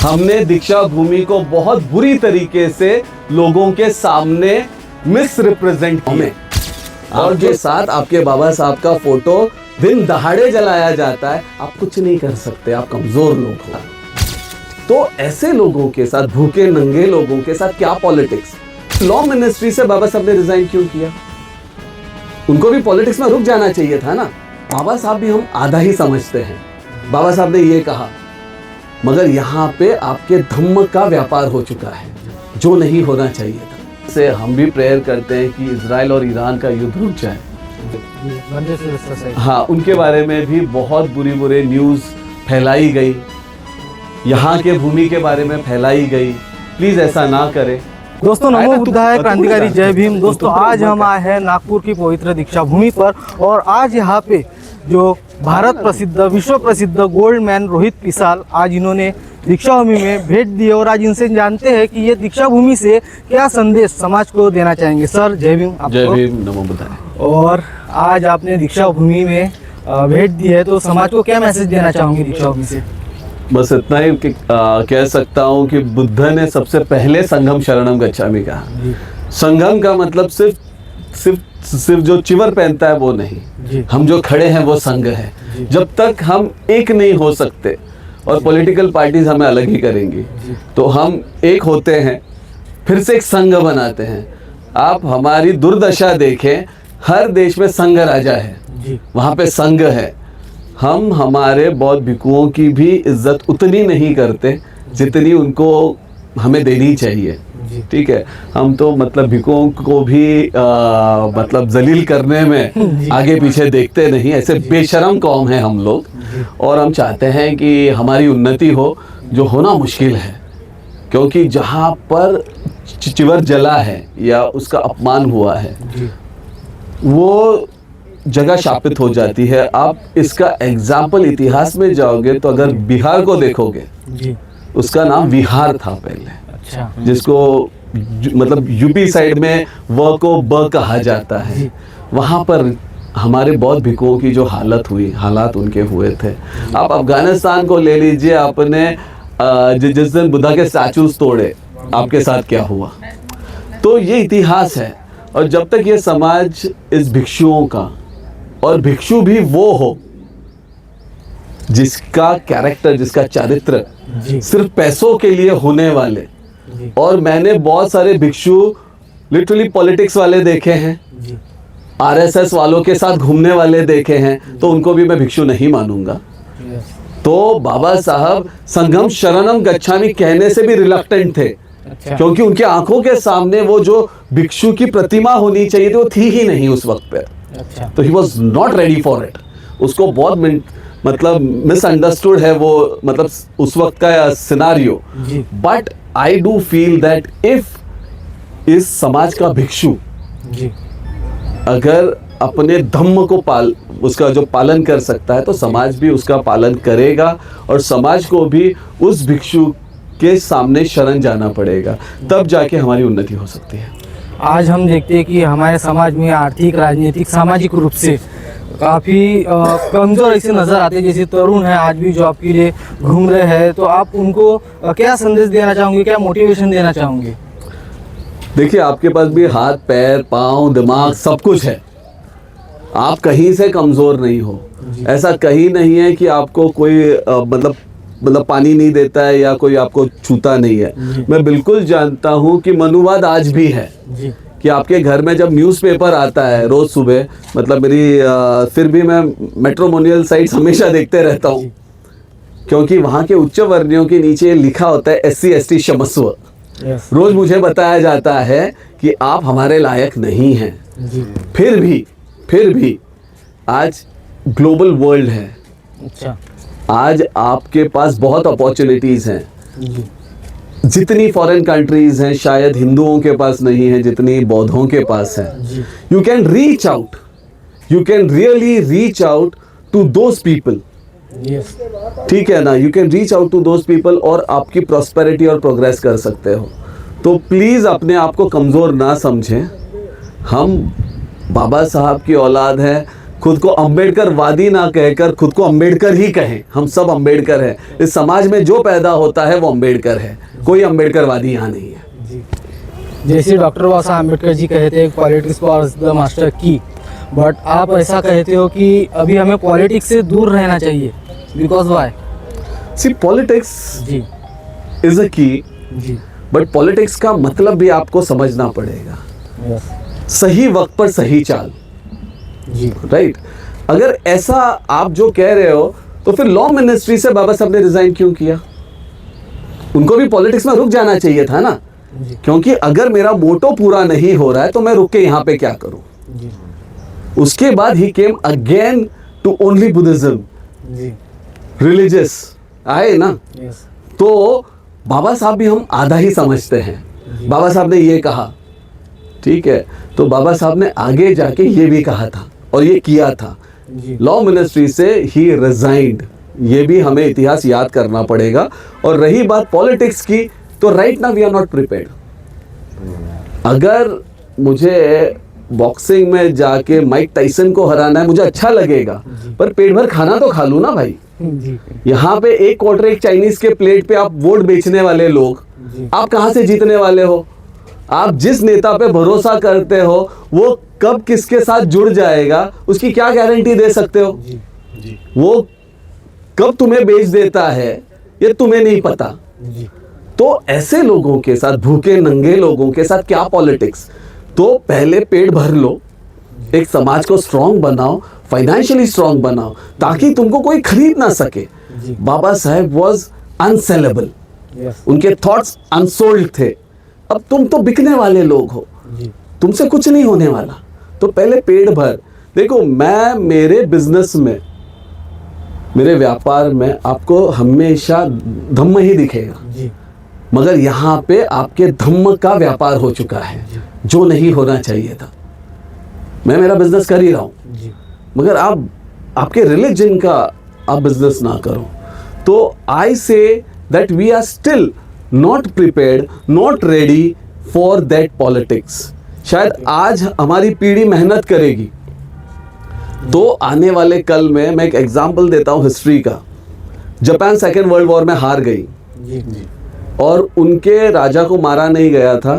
हमने दीक्षा भूमि को बहुत बुरी तरीके से लोगों के सामने मिस रिप्रेजेंट किया। और जो साथ आपके बाबा साहब का फोटो दिन दहाड़े जलाया जाता है, आप कुछ नहीं कर सकते, आप कमजोर लोग हो। तो ऐसे लोगों के साथ, भूखे नंगे लोगों के साथ क्या पॉलिटिक्स। लॉ मिनिस्ट्री से बाबा साहब ने रिजाइन क्यों किया? उनको भी पॉलिटिक्स में रुक जाना चाहिए था ना। बाबा साहब भी हम आधा ही समझते हैं। बाबा साहब ने ये कहा, मगर यहाँ पे आपके धम्म का व्यापार हो चुका है, जो नहीं होना चाहिए था। से हम भी प्रेयर करते हैं कि इजराइल और ईरान का युद्ध रुक जाए। हाँ, उनके बारे में भी बहुत बुरी न्यूज़ फैलाई गई, यहाँ के भूमि के बारे में फैलाई गई। प्लीज ऐसा ना करें। दोस्तों, नमो बुद्धाय, क्रांतिकारी जय भीम। दोस्तों, आज हम आए हैं नागपुर की पवित्र दीक्षा भूमि पर, और आज यहाँ पे जो भारत प्रसिद्ध, विश्व प्रसिद्ध गोल्ड मैन रोहित पिसाल, आज इन्होंने दीक्षा भूमि में भेंट दी, और आज इनसे जानते हैं कि ये दीक्षा भूमि से क्या संदेश समाज को देना चाहेंगे। सर जय भीम। जय भीम, नमो बुद्धाय। और आज आपने दीक्षा भूमि में भेंट दी है, तो समाज को क्या मैसेज देना चाहोगे दीक्षा भूमि से? बस इतना ही कि कह सकता हूँ कि बुद्ध ने सबसे पहले संघम शरणम गच्छामि कहा। संघम का मतलब सिर्फ जो चिवर पहनता है वो नहीं, हम जो खड़े हैं वो संघ है। जब तक हम एक नहीं हो सकते और पॉलिटिकल पार्टीज हमें अलग ही करेंगी, तो हम एक होते हैं, फिर से एक संघ बनाते हैं। आप हमारी दुर्दशा देखें, हर देश में संघ राजा है, वहाँ पे संघ है। हम हमारे बौद्ध भिक्षुओं की भी इज्जत उतनी नहीं करते जितनी उनको हमें देनी चाहिए। ठीक है, हम तो मतलब भिक्षुओं को भी मतलब जलील करने में आगे पीछे देखते नहीं। ऐसे बेशरम कौम है हम लोग, और हम चाहते हैं कि हमारी उन्नति हो, जो होना मुश्किल है, क्योंकि जहाँ पर चिवर जला है या उसका अपमान हुआ है, वो जगह शापित हो जाती है। आप इसका एग्जाम्पल इतिहास में जाओगे तो अगर बिहार को देखोगे, उसका नाम विहार था पहले। अच्छा। जिसको मतलब यूपी साइड में व को ब कहा जाता है। वहाँ पर हमारे बौद्ध भिक्षुओं की जो हालात उनके हुए थे। आप अफगानिस्तान को ले लीजिए, आपने जिस दिन बुद्धा के स्टैचूज तोड़े, आपके साथ क्या हुआ। तो ये इतिहास है, और जब तक ये समाज इस भिक्षुओं का, और भिक्षु भी वो हो जिसका कैरेक्टर, जिसका चरित्र सिर्फ पैसों के लिए होने वाले। और मैंने बहुत सारे भिक्षु लिटरली पॉलिटिक्स वाले देखे हैं, आरएसएस वालों के साथ घूमने वाले देखे हैं, तो उनको भी मैं भिक्षु नहीं मानूंगा। तो बाबा साहब संघम शरणम गच्छामि कहने से भी रिलक्टेंट थे। अच्छा। क्योंकि उनके आंखों के सामने वो जो भिक्षु की प्रतिमा होनी चाहिए थी, वो थी ही नहीं उस वक्त पे। अच्छा। तो he was not ready for it. उसको बहुत मतलब मिसअंडरस्टूड है वो, मतलब उस वक्त का scenario. But I do feel that if इस समाज का भिक्षु अगर अपने धम्म को उसका जो पालन कर सकता है, तो समाज भी उसका पालन करेगा, और समाज को भी उस भिक्षु के सामने शरण जाना पड़ेगा, तब जाके हमारी उन्नति हो सकती है। आज हम देखते हैं कि हमारे समाज में आर्थिक, राजनीतिक, सामाजिक रूप से काफ़ी कमज़ोर ऐसे नज़र आते हैं। जैसे तरुण है, आज भी जॉब के लिए घूम रहे हैं, तो आप उनको क्या संदेश देना चाहोगे, क्या मोटिवेशन देना चाहोगे? देखिए, आपके पास भी हाथ, पैर, पाँव, दिमाग सब कुछ है। आप कहीं से कमज़ोर नहीं हो। ऐसा कहीं नहीं है कि आपको कोई मतलब पानी नहीं देता है या कोई आपको छूता नहीं है। मैं बिल्कुल जानता हूँ कि मनुवाद आज भी है, कि आपके घर में जब न्यूज़पेपर आता है रोज़ सुबह, मतलब फिर भी मैं मैट्रिमोनियल साइट्स हमेशा देखते रहता हूँ, क्योंकि वहाँ के उच्च वर्णियों के नीचे लिखा होता है SC ST क्षमस्व। रोज़ मुझे बताया जाता है कि आप हमारे लायक नहीं हैं। फिर भी आज ग्लोबल वर्ल्ड है। अच्छा। आज आपके पास बहुत अपॉर्चुनिटीज़ हैं। जितनी फॉरेन कंट्रीज़ हैं, शायद हिंदुओं के पास नहीं है जितनी बौद्धों के पास है। You can reach out, you can really reach out to those people. ठीक है ना, you can reach out to those people, और आपकी प्रॉस्पेरिटी और प्रोग्रेस कर सकते हो। तो प्लीज़ अपने आप को कमज़ोर ना समझें। हम बाबा साहब की औलाद हैं, खुद को अम्बेडकरवादी ना कहकर खुद को अम्बेडकर ही कहें। हम सब अम्बेडकर हैं। इस समाज में जो पैदा होता है वो अम्बेडकर है, कोई अम्बेडकरवादी यहाँ नहीं है। जैसे डॉक्टर बाबा साहब अम्बेडकर जी कहते हैं पॉलिटिक्स वॉज द मास्टर की, बट आप ऐसा कहते हो कि अभी हमें पॉलिटिक्स से दूर रहना चाहिए, बिकॉज वाई? सी पॉलिटिक्स जी इज अ की, जी बट पॉलिटिक्स का मतलब भी आपको समझना पड़ेगा। यस सही वक्त पर सही चाल, जी राइट। अगर ऐसा आप जो कह रहे हो तो फिर लॉ मिनिस्ट्री से बाबा साहब ने रिजाइन क्यों किया? उनको भी पॉलिटिक्स में रुक जाना चाहिए था ना, जी क्योंकि अगर मेरा मोटो पूरा नहीं हो रहा है तो मैं रुक के यहाँ पे क्या करूं। जी उसके बाद ही came again to only Buddhism, जी रिलीजियस आए ना। यस तो बाबा साहब भी हम आधा ही समझते हैं। बाबा साहब ने ये कहा, ठीक है, तो बाबा साहब ने आगे जाके ये भी कहा था और ये किया था। जी लॉ मिनिस्ट्री से ही रिजाइंड, ये भी हमें इतिहास याद करना पड़ेगा। और रही बात पॉलिटिक्स की, तो right now we are not prepared. अगर मुझे बॉक्सिंग में जाके माइक टाइसन को हराना है, मुझे अच्छा लगेगा, पर पेट भर खाना तो खा लूँ ना भाई। जी यहाँ पे एक क्वार्टर एक चाइनीज के प्लेट पे आप वोट बेचने वाले लोग, आप कहाँ से जीतने वाले हो? आप जिस नेता पे भरोसा करते हो वो कब किसके साथ जुड़ जाएगा उसकी क्या गारंटी दे सकते हो? वो कब तुम्हें बेच देता है ये तुम्हें नहीं पता। जी तो ऐसे लोगों के साथ, भूखे नंगे लोगों के साथ क्या पॉलिटिक्स? तो पहले पेट भर लो, एक समाज को स्ट्रांग बनाओ, फाइनेंशियली स्ट्रांग बनाओ, ताकि तुमको कोई खरीद ना सके। जी। बाबा साहेब वॉज अनसेलेबल, यस उनके थॉट्स अनसोल्ड थे। अब तुम तो बिकने वाले लोग हो, जी तुमसे कुछ नहीं होने वाला। तो पहले पेट भर। देखो, मैं मेरे बिजनेस में, मेरे व्यापार में आपको हमेशा धम्म ही दिखेगा, जी मगर यहाँ पे आपके धम्म का व्यापार हो चुका है जो नहीं होना चाहिए था। मैं मेरा बिजनेस कर ही रहा हूँ, जी मगर आप आपके रिलीजन का आप बिजनेस ना करो। तो I say that we are still not prepared, not ready for that politics. शायद आज हमारी पीढ़ी मेहनत करेगी तो आने वाले कल में, मैं एक एग्जांपल देता हूँ हिस्ट्री का। जापान सेकेंड वर्ल्ड वॉर में हार गई जी जी और उनके राजा को मारा नहीं गया था,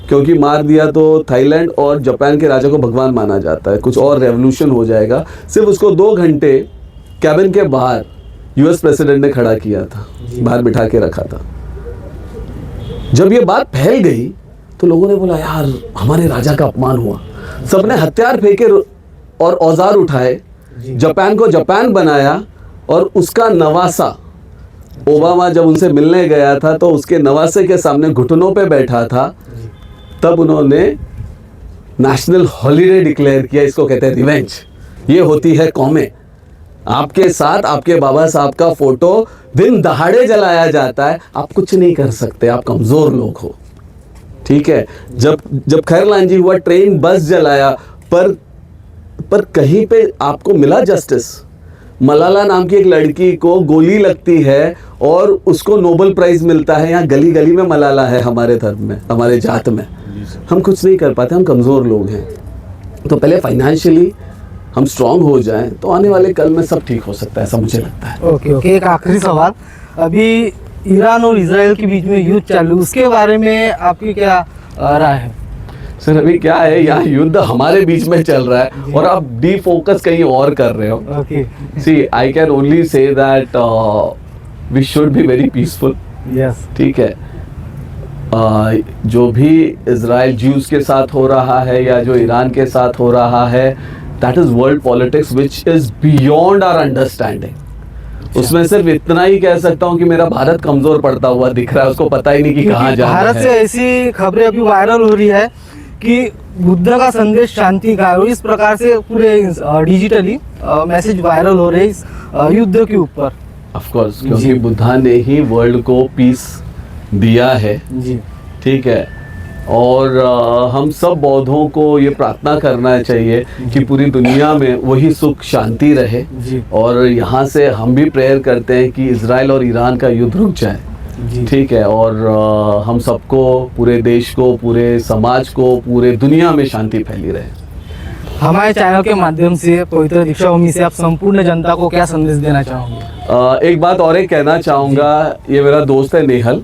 क्योंकि मार दिया तो थाईलैंड और जापान के राजा को भगवान माना जाता है, कुछ और रेवोल्यूशन हो जाएगा। सिर्फ उसको 2 घंटे कैबिन के बाहर यूएस प्रेसिडेंट ने खड़ा किया था, बाहर बिठा के रखा था। जब ये बात फैल गई तो लोगों ने बोला यार हमारे राजा का अपमान हुआ। सबने हथियार फेंके और औजार उठाए, जापान को जापान बनाया। और उसका नवासा, ओबामा जब उनसे मिलने गया था तो उसके नवासे के सामने घुटनों पे बैठा था, तब उन्होंने नेशनल हॉलीडे डिक्लेयर किया। इसको कहते हैं रिवेंज। ये होती है कौमें। आपके साथ आपके बाबा साहब का फोटो दिन दहाड़े जलाया जाता है, आप कुछ नहीं कर सकते, आप कमजोर लोग हो, ठीक है। जब खैरलान जी हुआ, ट्रेन बस जलाया, पर कहीं पे आपको मिला जस्टिस? मलाला नाम की एक लड़की को गोली लगती है और उसको नोबेल प्राइज मिलता है। यहाँ गली गली में मलाला है हमारे धर्म में, हमारे जात में। हम कुछ नहीं कर पाते, हम कमज़ोर लोग हैं। तो पहले फाइनेंशियली हम स्ट्रांग हो जाएं तो आने वाले कल में सब ठीक हो सकता है, ऐसा मुझे लगता है। ओके ओके, एक आखिरी सवाल। अभी ईरान और इजराइल के बीच में युद्ध चालू, उसके बारे में आपकी क्या राय है? सर अभी क्या है, यहाँ युद्ध हमारे बीच में चल रहा है और आप डी फोकस कहीं और कर रहे हो। Okay see I can only say that we should be very peaceful. Yes ठीक है, जो भी इजराइल ज्यूज के साथ हो रहा है या जो ईरान के साथ हो रहा है, that is world politics which is beyond our understanding. उसमें सिर्फ इतना ही कह सकता हूँ कि मेरा भारत कमजोर पड़ता हुआ दिख रहा है, उसको पता ही नहीं कि कहाँ जाना है। भारत से ऐसी खबरें अभी वायरल हो रही है कि बुद्ध का संदेश शांति का है, और इस प्रकार से पूरे डिजिटली मैसेज वायरल हो रहे हैं इस युद्ध के ऊपर। ऑफ कोर्स, क्योंकि बुद्धा ने ही वर्ल्ड को पीस दिया है, जी ठीक है। और हम सब बौद्धों को ये प्रार्थना करना चाहिए कि पूरी दुनिया में वही सुख शांति रहे। जी और यहाँ से हम भी प्रेयर करते हैं कि इजराइल और ईरान का युद्ध रुक जाए, जी ठीक है। और हम सबको, पूरे देश को, पूरे समाज को, पूरे दुनिया में शांति फैली रहे। हमारे चैनल के माध्यम से पवित्र दीक्षा भूमि से आप संपूर्ण जनता को क्या संदेश देना चाहोगे? एक बात और एक कहना चाहूँगा, ये मेरा दोस्त है नेहल,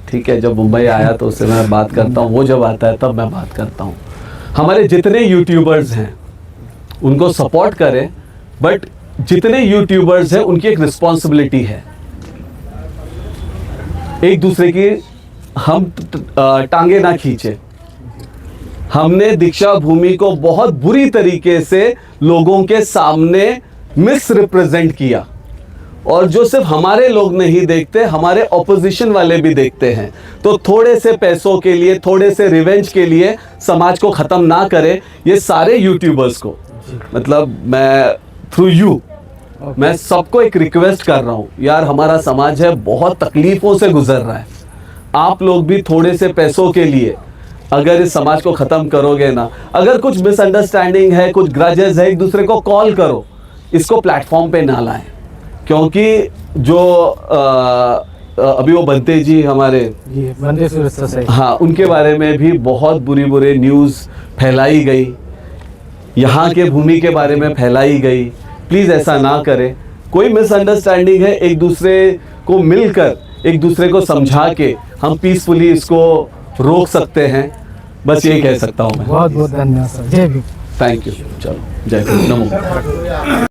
ठीक है, जब मुंबई आया तो उससे मैं बात करता हूँ, वो जब आता है तब मैं बात करता हूँ। हमारे जितने यूट्यूबर्स हैं उनको सपोर्ट करें, बट जितने यूट्यूबर्स हैं उनकी एक रिस्पॉन्सिबिलिटी है, एक दूसरे की हम टांगे ना खींचे। हमने दीक्षा भूमि को बहुत बुरी तरीके से लोगों के सामने मिस रिप्रेजेंट किया, और जो सिर्फ हमारे लोग नहीं देखते, हमारे ऑपोजिशन वाले भी देखते हैं। तो थोड़े से पैसों के लिए, थोड़े से रिवेंज के लिए समाज को ख़त्म ना करें। ये सारे यूट्यूबर्स को, मतलब मैं थ्रू यू मैं सबको एक रिक्वेस्ट कर रहा हूँ, यार हमारा समाज है बहुत तकलीफ़ों से गुजर रहा है, आप लोग भी थोड़े से पैसों के लिए अगर इस समाज को ख़त्म करोगे ना, अगर कुछ मिसअंडरस्टैंडिंग है, कुछ ग्रजेस है, एक दूसरे को कॉल करो, इसको प्लेटफॉर्म पे ना लाएं। क्योंकि जो अभी वो बनते जी हमारे बंदे सुरक्षा से, हाँ, उनके बारे में भी बहुत बुरी न्यूज़ फैलाई गई, यहाँ के भूमि के बारे में फैलाई गई। प्लीज़ ऐसा ना करें। कोई मिसअंडरस्टैंडिंग है, एक दूसरे को मिलकर, एक दूसरे को समझा के हम पीसफुली इसको रोक सकते हैं। बस ये कह सकता हूँ मैं। बहुत बहुत धन्यवाद सर। जय भीम। Thank you. चलो, जय भीम। नमो।